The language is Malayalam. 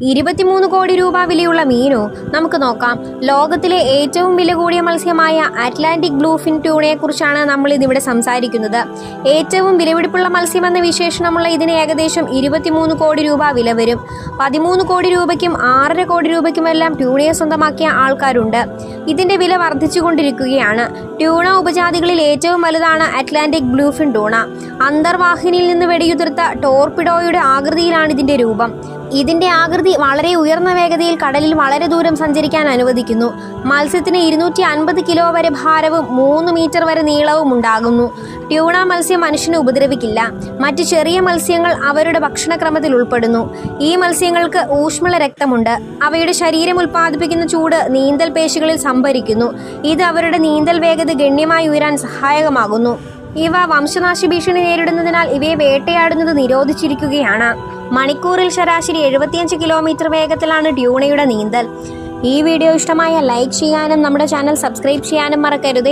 23 കോടി രൂപ വിലയുള്ള മീനോ? നമുക്ക് നോക്കാം. ലോകത്തിലെ ഏറ്റവും വില കൂടിയ മത്സ്യമായ അറ്റ്ലാന്റിക് ബ്ലൂഫിൻ ട്യൂണയെക്കുറിച്ചാണ് നമ്മൾ ഇതിവിടെ സംസാരിക്കുന്നത്. ഏറ്റവും വിലപിടിപ്പുള്ള മത്സ്യമെന്ന വിശേഷണമുള്ള ഇതിന് ഏകദേശം 23 കോടി രൂപ വില വരും. 13 കോടി രൂപയ്ക്കും 6.5 കോടി രൂപയ്ക്കുമെല്ലാം ട്യൂണയെ സ്വന്തമാക്കിയ ആൾക്കാരുണ്ട്. ഇതിന്റെ വില വർദ്ധിച്ചുകൊണ്ടിരിക്കുകയാണ്. ട്യൂണ ഉപജാതികളിൽ ഏറ്റവും വലുതാണ് അറ്റ്ലാന്റിക് ബ്ലൂഫിൻ ട്യൂണ. അന്തർവാഹിനിയിൽ നിന്ന് വെടിയുതിർത്ത ടോർപിഡോയുടെ ആകൃതിയിലാണ് ഇതിന്റെ രൂപം. ഇതിന്റെ ആകൃതി വളരെ ഉയർന്ന വേഗതയിൽ കടലിൽ വളരെ ദൂരം സഞ്ചരിക്കാൻ അനുവദിക്കുന്നു. മത്സ്യത്തിന് 250 കിലോ വരെ ഭാരവും 3 മീറ്റർ വരെ നീളവും ഉണ്ടാകുന്നു. ട്യൂണ മത്സ്യം മനുഷ്യനെ ഉപദ്രവിക്കില്ല. മറ്റ് ചെറിയ മത്സ്യങ്ങൾ അവരുടെ ഭക്ഷണക്രമത്തിൽ ഉൾപ്പെടുന്നു. ഈ മത്സ്യങ്ങൾക്ക് ഊഷ്മള രക്തമുണ്ട്. അവയുടെ ശരീരം ഉൽപ്പാദിപ്പിക്കുന്ന ചൂട് നീന്തൽ പേശികളിൽ സംഭരിക്കുന്നു. ഇത് അവരുടെ നീന്തൽ വേഗത ഗണ്യമായി ഉയരാൻ സഹായകമാകുന്നു. ഇവ വംശനാശ ഭീഷണി നേരിടുന്നതിനാൽ ഇവയെ വേട്ടയാടുന്നത് നിരോധിച്ചിരിക്കുകയാണ്. മണിക്കൂറിൽ ശരാശരി 75 കിലോമീറ്റർ വേഗത്തിലാണ് ട്യൂണയുടെ നീന്തൽ. ഈ വീഡിയോ ഇഷ്ടമായ ലൈക്ക് ചെയ്യാനും നമ്മുടെ ചാനൽ സബ്സ്ക്രൈബ് ചെയ്യാനും മറക്കരുത്.